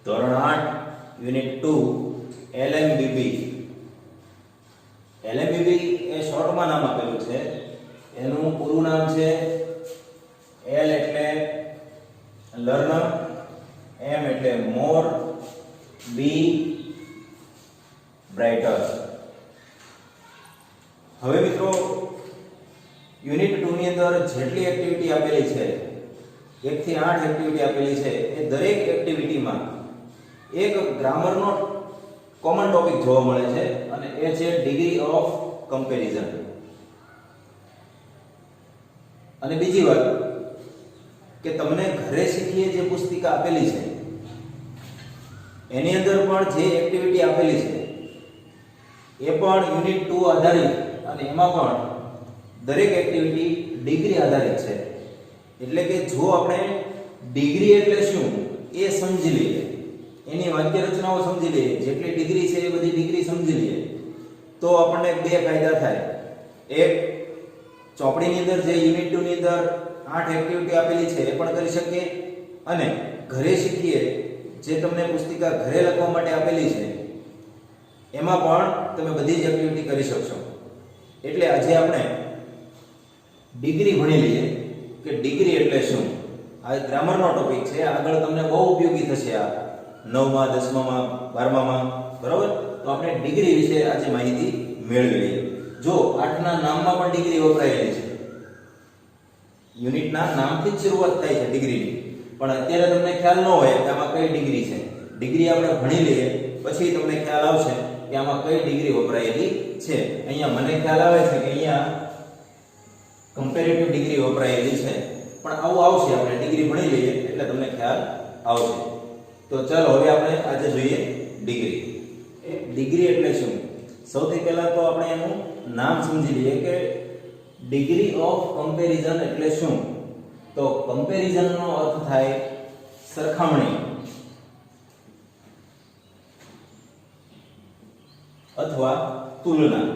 ધોરણ 8 યુનિટ 2 એલએમબીબી. એલએમબીબી એ શોર્ટમાં નામ આપેલું છે. એનું પૂરું નામ છે એલ એટલે લર્નર, એમ એટલે મોર, બી બ્રાઇટર. હવે મિત્રો યુનિટ 2 ની અંદર જેટલી એક્ટિવિટી આપેલી છે 1 થી 8 એક્ટિવિટી આપેલી છે એ દરેક એક્ટિવિટીમાં એક ગ્રામરનો કોમન ટોપિક જોવા મળે છે અને એ છે ડિગ્રી ઓફ કમ્પેરિઝન. અને બીજી વાત કે તમને ઘરે શીખીએ જે પુસ્તિકા આપેલી છે એની અંદર પણ જે એક્ટિવિટી આપેલી છે એ પણ યુનિટ 2 આધારિત અને એમાં પણ દરેક એક્ટિવિટી ડિગ્રી આધારિત છે. એટલે કે જો આપણે ડિગ્રી એટલે શું એ સમજી લઈએ, એની વાક્ય રચનાઓ સમજી લઈએ, જેટલી ડિગ્રી છે એ બધી ડિગ્રી સમજી લઈએ તો આપણને બે ફાયદા થાય. એક, ચોપડીની અંદર જે યુનિટ 2 ની અંદર 8 એક્ટિવિટી આપેલી છે એ પણ કરી શકીએ અને ઘરે શીખીએ જે તમને પુસ્તિકા ઘરે લખવા માટે આપેલી છે એમાં પણ તમે બધી જ એક્ટિવિટી કરી શકશો. એટલે આજે આપણે ડિગ્રી ભણી લઈએ કે ડિગ્રી એટલે શું. આ ગ્રામરનો ટોપિક છે, આગળ તમને બહુ ઉપયોગી થશે આ 9માં 10માં 12માં, બરાબર? તો આપણે ડિગ્રી વિશે આજે માહિતી મેળવી લઈએ. જો 8 ના નામમાં પણ ડિગ્રી વપરાયેલી છે, યુનિટના નામથી જ શરૂઆત થાય છે ડિગ્રીની, પણ અત્યારે તમને ખ્યાલ ન હોય કે આમાં કઈ ડિગ્રી છે. ડિગ્રી આપણે ભણી લઈએ પછી તમને ખ્યાલ આવશે કે આમાં કઈ ડિગ્રી વપરાયેલી છે. અહીંયા મને ખ્યાલ આવે છે કે અહીંયા કમ્પેરેટિવ ડિગ્રી વપરાયેલી છે, પણ આવું આવશે. આપણે ડિગ્રી ભણી લઈએ એટલે તમને ખ્યાલ આવશે. તો ચાલો હવે આપણે આજે જોઈએ ડિગ્રી. ડિગ્રી એટલે શું? સૌથી પહેલા તો આપણે એનું નામ સમજી લઈએ કે ડિગ્રી ઓફ કમ્પેરિઝન એટલે શું. તો કમ્પેરિઝન નો અર્થ થાય સરખામણી અથવા તુલના,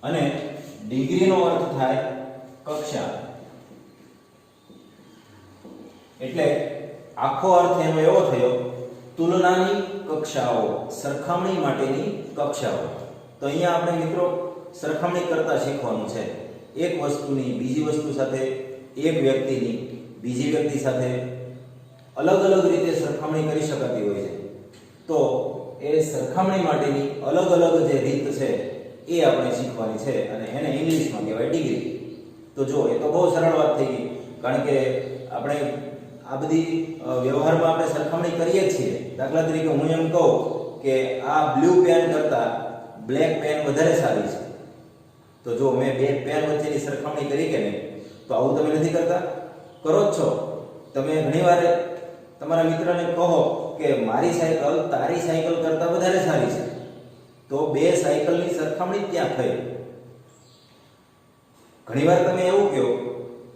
અને ડિગ્રી નો અર્થ થાય કક્ષા. એટલે આખો અર્થ એનો એવો થયો તુલનાની કક્ષાઓ, સરખામણી માટેની કક્ષાઓ. તો અહીંયા આપણે મિત્રો સરખામણી કરતા શીખવાનું છે. એક વસ્તુની બીજી વસ્તુ સાથે, એક વ્યક્તિની બીજી વ્યક્તિ સાથે અલગ અલગ રીતે સરખામણી કરી શકાતી હોય છે. તો એ સરખામણી માટેની અલગ અલગ જે રીત છે એ આપણે શીખવાની છે અને એને ઇંગ્લિશમાં કહેવાય ડિગ્રી. તો જો એ તો બહુ સરળ વાત થઈ ગઈ, કારણ કે આપણે આ બધી વ્યવહારમાં આપણે સરખામણી કરીએ જ છીએ. દાખલા તરીકે હું એમ કહું કે આ બ્લુ પેન કરતા બ્લેક પેન વધારે સારી છે, તો જો મેં બે પેન વચ્ચેની સરખામણી કરી કે નહીં, તો આવું તમે નથી કરતા? કરો જ છો. તમે ઘણીવાર તમારા મિત્રને કહો કે મારી સાયકલ તારી સાયકલ કરતા વધારે સારી છે, તો બે સાયકલની સરખામણી ત્યાં થઈ. ઘણીવાર તમે એવું કહો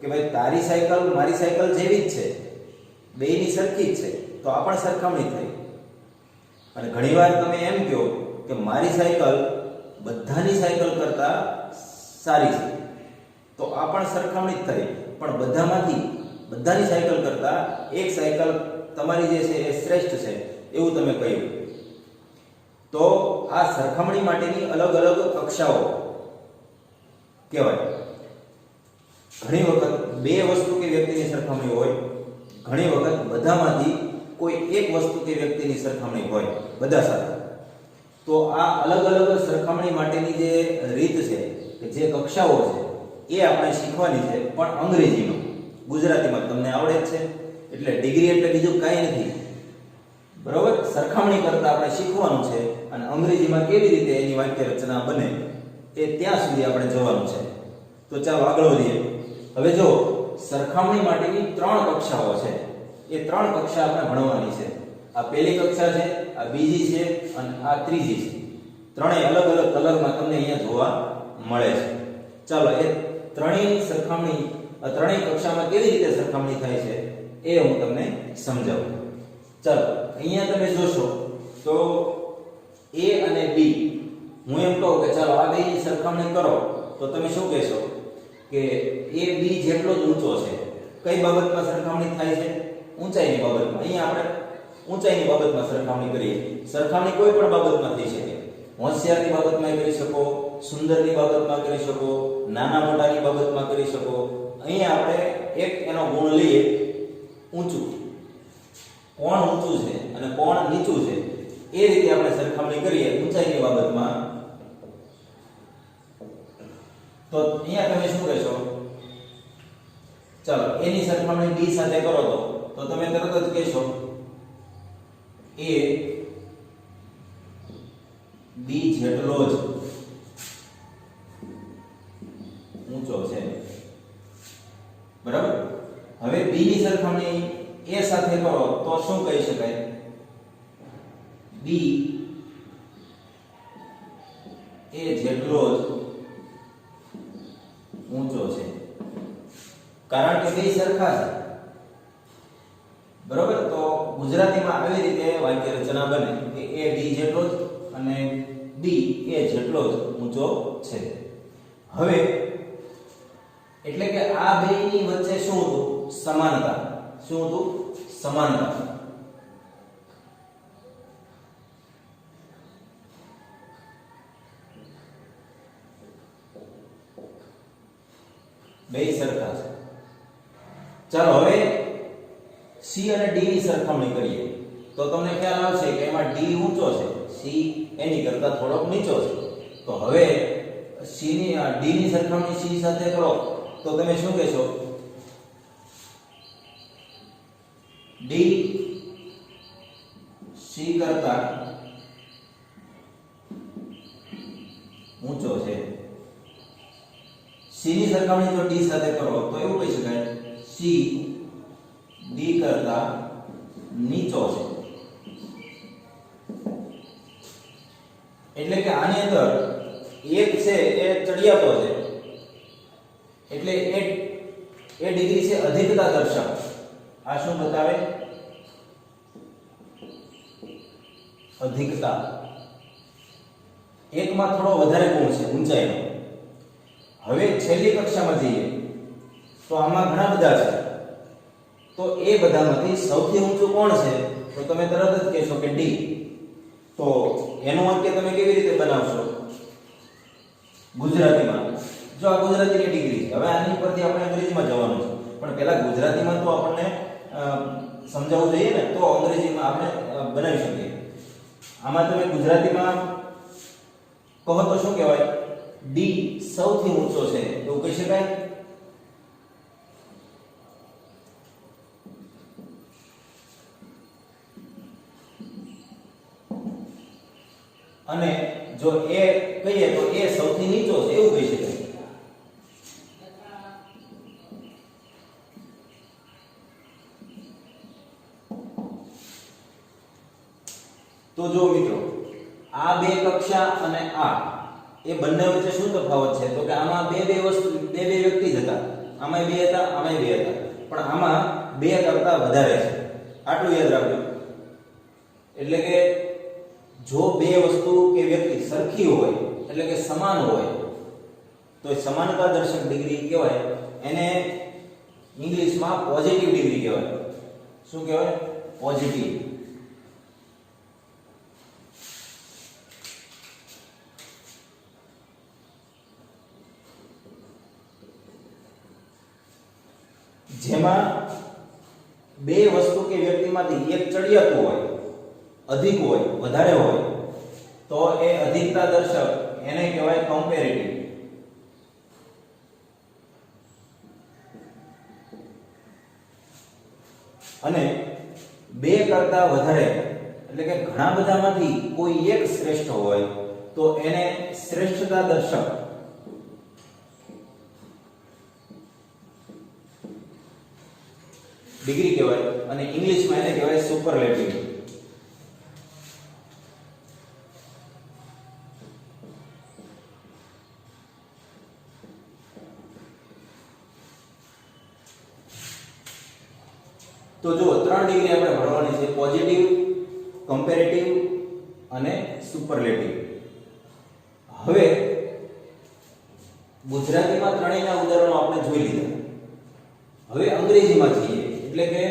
કે ભાઈ તારી સાયકલ મારી સાયકલ જેવી જ છે, બેયની સરખી જ છે, તો આ પણ સરખામણી થઈ. અને ઘણીવાર તમે એમ કહો કે મારી સાયકલ બધાની સાયકલ કરતા સારી છે, તો આ પણ સરખામણી થઈ. પણ બધાની સાયકલ કરતા એક સાયકલ તમારી જે છે એ શ્રેષ્ઠ છે એવું તમે કહ્યું. તો આ સરખામણી માટેની અલગ અલગ કક્ષાઓ કહેવાય. ઘણી વખત બે વસ્તુ કે વ્યક્તિની સરખામણી હોય, ઘણી વખત બધામાંથી કોઈ એક વસ્તુ કે વ્યક્તિની સરખામણી હોય બધા સાથે. તો આ અલગ અલગ સરખામણી માટેની જે રીત છે કે જે કક્ષાઓ છે એ આપણે શીખવાની છે, પણ અંગ્રેજીમાં. ગુજરાતીમાં તમને આવડે જ છે, એટલે ડિગ્રી એટલે બીજું કાંઈ નથી, બરોબર? સરખામણી કરતા આપણે શીખવાનું છે અને અંગ્રેજીમાં કેવી રીતે એની વાક્ય રચના બને એ ત્યાં સુધી આપણે જવાનું છે. તો ચાલો આગળ વધીએ. હવે જો સરખામણી માટેની 3 કક્ષાઓ છે, એ 3 કક્ષા આપણે ભણવાની છે. આ પહેલી કક્ષા છે, આ બીજી છે અને આ ત્રીજી છે. ત્રણેય અલગ અલગ કલરમાં તમને અહીંયા જોવા મળે છે. ચાલો એ ત્રણેયની સરખામણી, ત્રણેય કક્ષામાં કેવી રીતે સરખામણી થાય છે એ હું તમને સમજાવું. ચાલો અહીંયા તમે જોશો તો A અને B, હું એમ કહું કે ચાલો આ બેની સરખામણી કરો, તો તમે શું કહેશો કે A B જેટલો જ ઊંચો છે. કઈ બાબતમાં સરખામણી થાય છે? ઊંચાઈની બાબતમાં. અહીંયા આપણે ઊંચાઈની બાબતમાં સરખામણી કરીએ. સરખામણી કોઈ પણ બાબતમાં થઈ શકે. હોશિયારની બાબતમાં કરી શકો, સુંદરની બાબતમાં કરી શકો, નાના મોટાની બાબતમાં કરી શકો. અહીંયા આપણે એક એનો ગુણ લઈએ, ઊંચું. કોણ ઊંચું છે અને કોણ નીચું છે એ રીતે આપણે સરખામણી કરીએ ઊંચાઈની બાબતમાં. તો અહીંયા તમે શું કહેશો? ચાલો એની સરખામણી b સાથે કરો તો તમે તરત જ કહેશો a b જેટલો જ ઊંચો છે. બરાબર. હવે b ની સરખામણી a સાથે કરો તો શું કહી શકાય? b a જેટલો જ ઊંચો છે, કારણ કે બે સરખા છે. બરોબર. તો ગુજરાતીમાં આવી રીતે વાક્ય રચના બને કે a b જેટલો જ અને b a જેટલો જ ઊંચો છે. હવે એટલે કે આ બેની વચ્ચે શું હતું? સમાનતા. શું હતું? સમાનતા. બે સરખા છે. ચાલો હવે c અને d ની સરખામણી કરીએ તો તમને ખ્યાલ આવશે કે એમાં d ઊંચો છે, c એની કરતા થોડોક નીચો છે. તો હવે c ની d ની સરખામણી c સાથે કરો તો તમે શું કહેશો? d c કરતા ઊંચો છે. c ની સરખામણી જો d સાથે કરો તો એવું કહી શકાય c d કરતા નીચો છે. એટલે કે આની અંદર એક છે એ ચડિયાતો છે, એટલે એ ડિગ્રી છે અધિકતા દર્શાવે. આ શું બતાવે? અધિકતા. એકમાં થોડો વધારે ગુણ છે ઊંચાઈનો. હવે છેલ્લી કક્ષામાં જઈએ તો આમાં ઘણા બધા છે. તો એ બધામાંથી સૌથી ઊંચું કોણ છે? તો તમે તરત જ કહેશો કે d. તો એનું વાક્ય તમે કેવી રીતે બનાવશો ગુજરાતીમાં? જો આ ગુજરાતીની ડિગ્રી છે, હવે આની પરથી આપણે અંગ્રેજીમાં જવાનું છે, પણ પહેલા ગુજરાતીમાં તો આપણને સમજાવવું જોઈએ ને, તો અંગ્રેજીમાં આપણે બનાવી શકીએ. આમાં તમે ગુજરાતીમાં કહો તો શું કહેવાય? d સૌથી ઊંચો છે એવું કહી શકાય. અને જો a કહીએ તો a સૌથી નીચો છે એવું કહી શકાય. તો જો મિત્રો આ બે કક્ષા અને આ એ બંને વચ્ચે શું તફાવત છે? તો કે આમાં બે વ્યક્તિ જ હતા. આમાં બે હતા, આમાં બે હતા, પણ આમાં બે કરતા વધારે છે. આટલું યાદ રાખજો. એટલે કે જો બે વસ્તુ કે વ્યક્તિ સરખી હોય એટલે કે સમાન હોય તો એ સમાનતા દર્શક ડિગ્રી કહેવાય. એને ઇંગ્લિશમાં પોઝિટિવ ડિગ્રી કહેવાય. શું કહેવાય? પોઝિટિવ. જેમાં બે વસ્તુ કે વ્યક્તિમાંથી એક ચડિયાતું હોય, અધિક હોય, વધારે હોય, તો એ અધિકતા દર્શક એને કહેવાય કમ્પેરેટિવ. અને બે કરતા વધારે એટલે કે ઘણા બધામાંથી કોઈ એક શ્રેષ્ઠ હોય તો એને શ્રેષ્ઠતા દર્શક ડિગ્રી કહેવાય. અને ઇંગ્લિશમાં એને કહેવાય સુપરલેટિવ. તો જો ત્રણ ડિગ્રી આપણે ભણવાની છે: પોઝિટિવ, કમ્પેરેટિવ અને સુપરલેટિવ. હવે ગુજરાતીમાં ત્રણેયના ઉદાહરણો આપણે જોઈ લીધા. હવે અંગ્રેજીમાં જઈએ, એટલે કે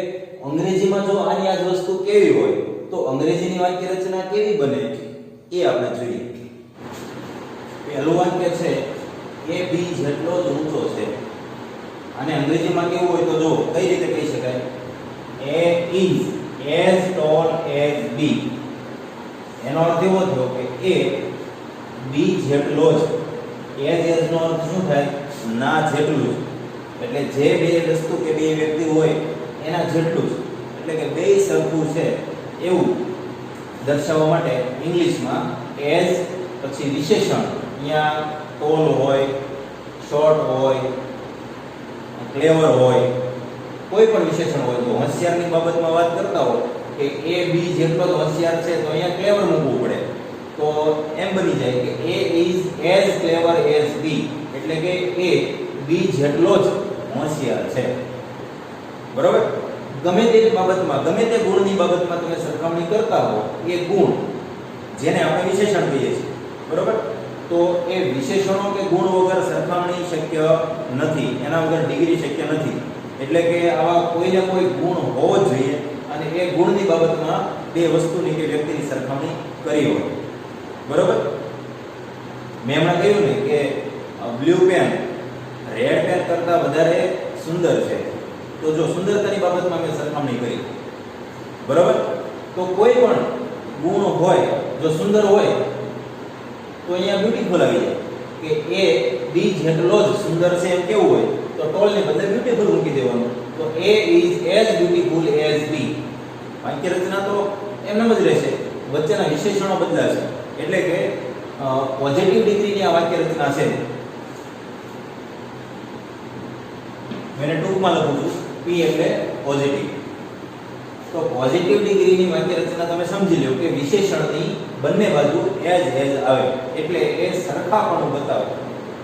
અંગ્રેજીમાં જો આની આ જ વસ્તુ કેવી હોય તો અંગ્રેજીની વાક્ય રચના કેવી બને એ આપણે જોઈએ. પહેલું વાક્ય છે એ બી જેટલો જ ઊંચો છે. અને અંગ્રેજીમાં કેવું હોય તો જો કઈ રીતે કહી શકાય, a is as tall as b. એનો અર્થ એવો થયો કે a b જેટલો જ, as નો અર્થ શું થાય, ના જેટલું જ. એટલે જે બે વસ્તુ કે બે વ્યક્તિ હોય એના જેટલું જ, એટલે કે બે સરખું છે એવું દર્શાવવા માટે ઇંગ્લિશમાં as પછી વિશેષણ, અહીંયા ટોલ હોય, શોર્ટ હોય, ક્લેવર હોય, કોઈ પણ વિશેષણ હોય. તો હોશિયારની બાબતમાં વાત કરતા હોય કે એ બી જેટલો જ હોશિયાર છે તો અહીંયા ક્લેવર મૂકવું પડે. તો એમ બની જાય કે a is as clever as b, એટલે કે a b જેટલો જ હોશિયાર છે. બરોબર? ગમે તે બાબતમાં, ગમે તે ગુણની બાબતમાં તમે સરખામણી કરતા હો, એ ગુણ જેને આપણે વિશેષણ કહીએ છીએ, બરોબર, તો એ વિશેષણો કે ગુણ વગર સરખામણી શક્ય નથી, એના વગર ડિગ્રી શક્ય નથી. એટલે કે આવા કોઈને કોઈ ગુણ હોવો જ જોઈએ અને એ ગુણની બાબતમાં બે વસ્તુની કે વ્યક્તિની સરખામણી કરી હોય. બરોબર? મેં હમણાં કહ્યું ને કે બ્લુ પેન રેડ પેન કરતાં વધારે સુંદર છે. તો જો સુંદરતાની બાબતમાં મેં સરખામણી કરી, બરોબર, તો કોઈ પણ ગુણ હોય જો સુંદર હોય તો અહીંયા બ્યુટીફુલ આવી જાય કે એ બી જેટલો જ સુંદર છે એમ કેવું હોય તો ટોલ ને બદલે બ્યુટીફુલ મૂકી દેવાનું. તો a is as beautiful as b. વાક્ય રચના તો એમનેમ જ રહેશે, વચ્ચેના વિશેષણો બદલાશે. એટલે કે પોઝિટિવ ડિગ્રીની આ વાક્ય રચના છે. મેં ટૂંકમાં લખું છું, p એટલે પોઝિટિવ. તો પોઝિટિવ ડિગ્રીની વાક્ય રચના તમે સમજી લો કે વિશેષણની બંને બાજુ as આવે, એટલે એ સરખાપણું બતાવે.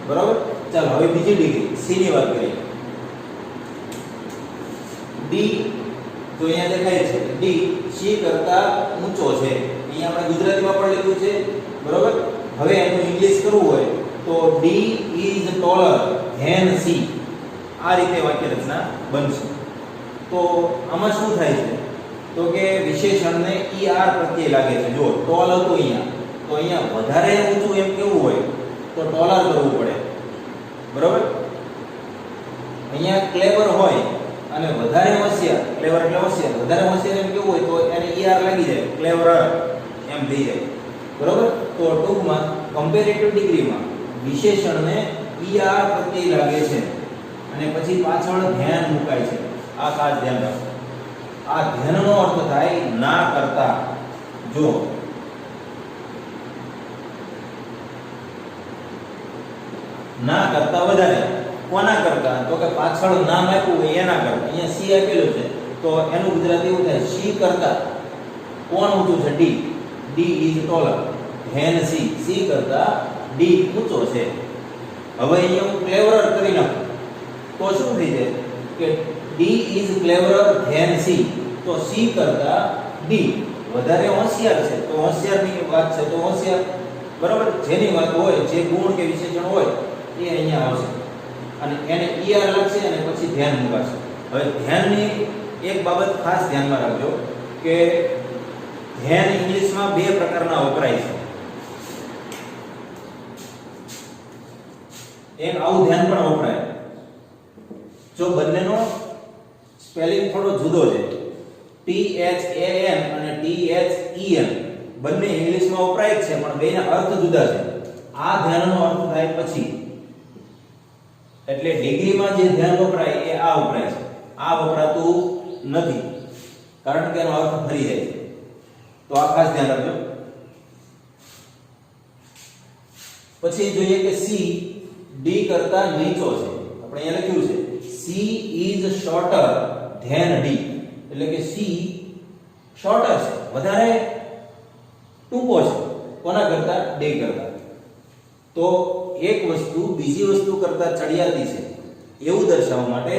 બરાબર? ચાલો હવે બીજી ડિગ્રી c ની વાત કરીએ. d તો અહીંયા દેખાય છે d c કરતા ઊંચો છે. અહીંયા આપણે ગુજરાતીમાં પણ લખ્યું છે, બરાબર. હવે એનું ઇંગ્લિશ કરવું હોય તો d is taller than c. આ રીતે વાક્ય રચના બનશે. તો આમાં શું થાય છે તો કે વિશેષણને er પ્રત્યે લાગે છે. જો ટોલ હતું અહીંયા, તો અહીંયા વધારે ઊંચું એમ કેવું હોય તો ટોલર કરવું પડે. બરોબર? અહીંયા ક્લેવર હોય અને વધારે હોશિયાર, ક્લેવર એટલે હોશિયાર, વધારે હોશિયાર એમ કેવું હોય તો એને er લાગી જાય, ક્લેવર એમ થઈ જાય. બરોબર? તો ટૂંકમાં કમ્પેરેટિવ ડિગ્રીમાં વિશેષણને er પ્રત્યે લાગે છે અને પછી પાછળ ધ્યાન મુકાય છે. આ ખાસ ધ્યાન રાખો. આ ધ્યાનનો અર્થ થાય ના કરતા. જો ના કરતા વધારે, કોના કરતા તો કે પાછળ નામ આપ્યું હોય એના કરતા. અહીંયા સી આપેલું છે તો એનું ગુજરાતી એવું થાય સી કરતા કોણ ઊંચું છે, D. D is taller than C. C કરતા ડી ઊંચો છે. હવે અહીંયા હું ક્લેવરર કરી નાખું તો શું થઈ જાય કે D is cleverer than C. તો C કરતા D વધારે હોશિયાર છે. તો હોશિયારની વાત છે તો હોશિયાર, બરાબર, જેની વાત હોય, જે ગુણ કે વિશેષણ હોય એ અહીંયા આવશે અને એને er લાગશે અને પછી ધ્યાન મુકાશે. હવે ધ્યાનની એક બાબત ખાસ ધ્યાનમાં રાખજો કે ધ્યાન ઇંગ્લિશમાં બે પ્રકારના વપરાય છે. એક આવું ધ્યાન પણ વપરાય. જો બંનેનો સ્પેલિંગ થોડો જુદો છે, THAN અને THEN બંને ઇંગ્લિશમાં વપરાય છે પણ બેના અર્થ જુદા છે. આ ધ્યાનનો અર્થ થાય પછી, એટલે ડિગ્રીમાં જે ધ્યાન વપરાય એ આ વપરાય છે, આ વપરાતું નથી કારણ કે એનો અર્થ ફરી જાય છે. તો આ ખાસ ધ્યાન રાખજો. પછી જોઈએ કે C D કરતા નીચો છે. આપણે અહીંયા લખ્યું છે C is shorter than D, એટલે કે C શોર્ટર છે, વધારે ટૂંકો છે કોના કરતા, D કરતા. તો એક વસ્તુ બીજી વસ્તુ કરતા ચડિયાતી છે એવું દર્શાવવા માટે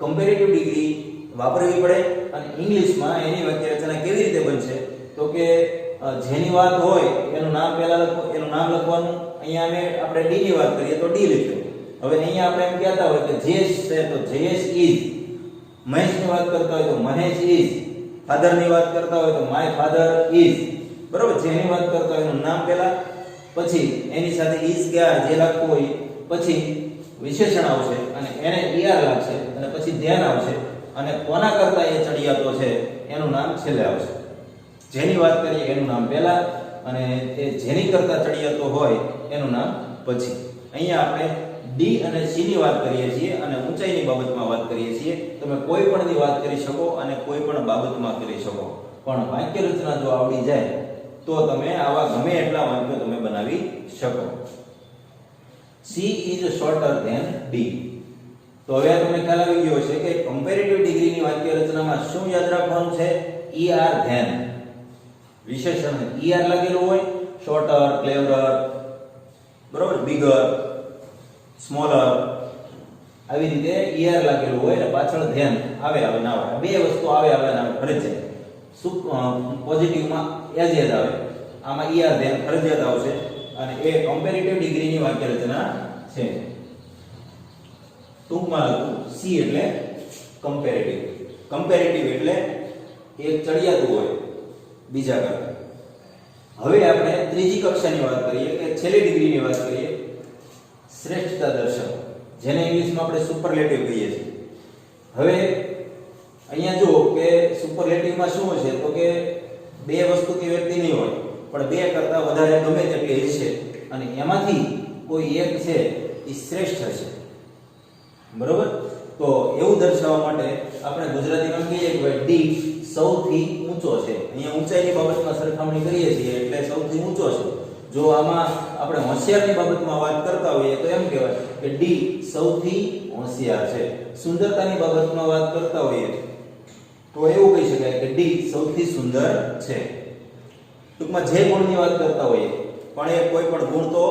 કમ્પેરેટિવ ડિગ્રી વાપરવી પડે. અને ઇંગ્લિશમાં એની વાક્ય રચના કેવી રીતે બનશે તો કે જેની વાત હોય એનું નામ પહેલા એનું નામ લખવાનું. અહીંયા આપણે D ની વાત કરીએ તો D લખ્યું. હવે અહીંયા આપણે એમ કહેતા હોય કે જેસ છે તો જેસ ઇઝ, મહેશની વાત કરતા હોય તો મહેશ ઇઝ, ફાધરની વાત કરતા હોય તો માય ફાધર ઇઝ, બરોબર. જેની વાત કરતા હોય એનું નામ પહેલા, પછી એની સાથે ઇઝ કે આર જે લાગતું હોય પછી વિશેષણ આવશે અને એને ઈઆર લાગશે અને પછી ધ્યાન આવશે અને કોના કરતા એ ચડિયાતો છે એનું નામ છેલ્લે આવશે. જેની વાત કરીએ એનું નામ પહેલા અને એ જેની કરતા ચડિયાતો હોય એનું નામ પછી. અહીંયા આપણે ડી અને સી ની વાત કરીએ છીએ અને ઊંચાઈની બાબતમાં વાત કરીએ છીએ. તમે કોઈ પણની વાત કરી શકો અને કોઈ પણ બાબતમાં કરી શકો, પણ વાક્ય રચના જો આવડી જાય તો તમે આવા ગમે એટલા વાક્યો તમે બનાવી શકો. C is shorter than D. તો હવે તમને ખ્યાલ આવી ગયો છે કે કમ્પેરેટિવ ડિગ્રીની વાક્ય રચનામાં શું યાદ રાખવાનું છે? ER than. વિશેષણ ER લાગેલું હોય, shorter, cleverer, બરોબર, bigger, smaller, આવી રીતે ER લાગેલું હોય અને પાછળ ધ્યાન આવે ના આવે, બે વસ્તુ આવે ના આવે ફરજિયાત. પોઝિટિવમાં એજ આવે, આમાં ER ધ્યાન ફરજિયાત આવશે અને એ કમ્પેરેટિવ ડિગ્રીની વાક્ય રચના છે. ટૂંકમાં લખું C એટલે કમ્પેરેટિવ. કમ્પેરેટિવ એટલે એક ચડિયાતું હોય બીજા કરતા. હવે આપણે ત્રીજી કક્ષાની વાત કરીએ કે છેલ્લી ડિગ્રીની વાત કરીએ, શ્રેષ્ઠતા દર્શક, જેને ઇંગ્લિશમાં આપણે સુપરલેટિવ કહીએ છીએ. હવે અહીંયા જો કે સુપરલેટિવમાં શું હોય છે તો કે બે વસ્તુ કે વ્યક્તિ નહીં હોય પણ બે કરતા વધારે ગમે તેટલી હશે અને એમાંથી કોઈ એક છે એ શ્રેષ્ઠ હશે, બરોબર. તો એવું દર્શાવવા માટે આપણે ગુજરાતીમાં કહીએ કે ડી સૌથી ઊંચો છે. અહીંયા ઊંચાઈની બાબતમાં સરખામણી કરીએ છીએ એટલે સૌથી ઊંચો છે. જો આમાં આપણે હોશિયારની બાબતમાં વાત કરતા હોઈએ તો એમ કહેવાય કે ડી સૌથી હોશિયાર છે. સુંદરતાની બાબતમાં વાત કરતા હોઈએ તો એવું કહી શકાય કે ડી સૌથી સુંદર છે. ટૂંકમાં જે ગુણની વાત કરતા હોઈએ પણ એ કોઈ પણ ગુણ તો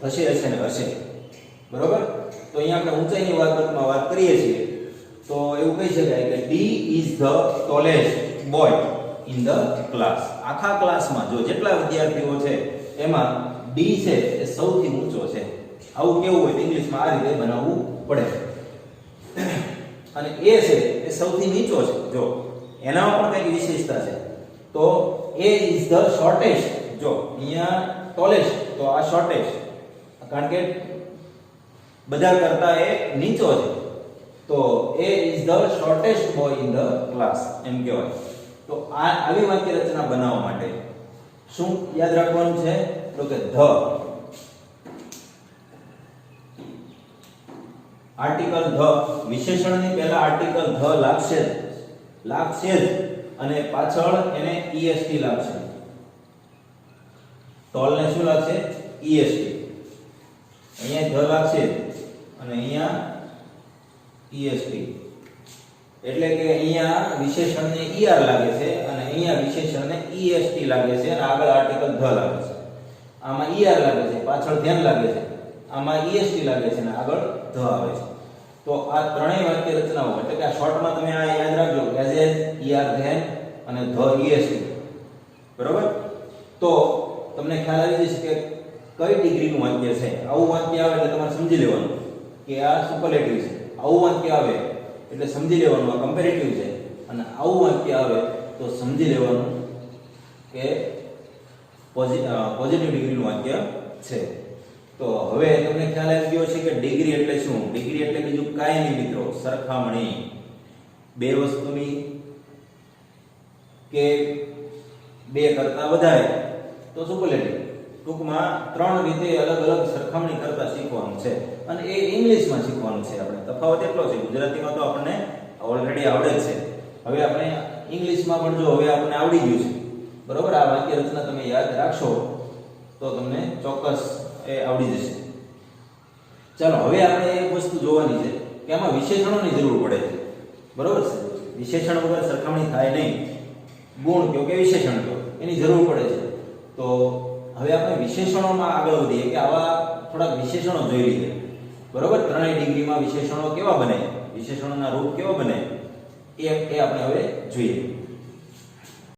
હશે ને હશે, બરોબર. તો અહીંયા આપણે ઊંચાઈની બાબતમાં વાત કરીએ છીએ તો એવું કહી શકાય કે D is the tallest boy in the class. આખા ક્લાસમાં જો જેટલા વિદ્યાર્થીઓ છે એમાં ડી છે એ સૌથી ઊંચો છે. આવું કેવું હોય તો ઇંગ્લિશમાં આ રીતે બનાવવું પડે. અને એ છે એ સૌથી નીચો છે. જો એનામાં પણ કઈ વિશેષતા છે તો એ ઇઝ ધ શોર્ટેસ્ટ. જો અહીંયા ટોલેસ્ટ તો આ શોર્ટેસ્ટ, કારણ કે બધા કરતા એ નીચો છે તો એ is the shortest boy in the class એમ કહેવાય. તો આવી વાક્ય રચના બનાવવા માટે શું યાદ રાખવાનું છે તો કે ધ આર્ટિકલ ધ, વિશેષણની પહેલા આર્ટિકલ ધ લાગશે જ અને પાછળ એને est લાગશે. ટોલ ને શું લાગશે? est. અહીંયા ધ લાગશે અને અહીંયા est. એટલે કે અહીંયા વિશેષણને er લાગે છે અને અહીંયા વિશેષણને est લાગે છે અને આગળ આર્ટિકલ ધ લાગે છે. આમાં er લાગે છે, પાછળ ધ્યાન લાગે છે, આમાં est લાગે છે અને આગળ ધ આવે છે. તો આ ત્રણેય વાક્ય રચનાઓ એટલે કે આ શોર્ટમાં તમે આ યાદ રાખજો, એઝ er ધ્યાન અને ધ est, બરોબર. તો તમને ખ્યાલ આવી જશે કે કઈ ડિગ્રીનું વાક્ય છે. આવું વાક્ય આવે એટલે તમારે સમજી લેવાનું કે આ સુપરલેટિવ છે. આવું વાક્ય આવે એટલે સમજી લેવાનું આ કમ્પેરેટિવ છે અને આવું વાક્ય આવે તો સમજી લેવાનું કે પોઝિટિવ ડિગ્રીનું વાક્ય છે. તો હવે તમને ખ્યાલ આવી ગયો છે કે ડિગ્રી એટલે શું? ડિગ્રી એટલે બીજું કાંઈ નહીં મિત્રો, સરખામણી. બે વસ્તુની કે બે કરતા વધારે તો સુપરલેટિવ. ટૂંકમાં ત્રણ રીતે અલગ અલગ સરખામણી કરતા શીખવાનું છે અને એ ઇંગ્લિશમાં શીખવાનું છે. આપણે તફાવત એટલો છે, ગુજરાતીમાં તો આપણને ઓલરેડી આવડે જ છે. હવે આપણે ઇંગ્લિશમાં પણ જો હવે આપણને આવડી ગયું છે, બરોબર. આ વાક્ય રચના તમે યાદ રાખશો તો તમને ચોક્કસ એ આવડી જશે. ચાલો હવે આપણે એક વસ્તુ જોવાની છે કે આમાં વિશેષણોની જરૂર પડે છે, બરોબર છે. વિશેષણ વગર સરખામણી થાય નહીં. ગુણ કયો કે વિશેષણ કયો એની જરૂર પડે છે. તો હવે આપણે વિશેષણોમાં આગળ વધીએ કે આવા થોડાક વિશેષણો જોઈ લઈએ, બરોબર. ત્રણેય ડિગ્રીમાં વિશેષણો કેવા બને, વિશેષણોના રૂપ કેવા બને એ આપણે હવે જોઈએ.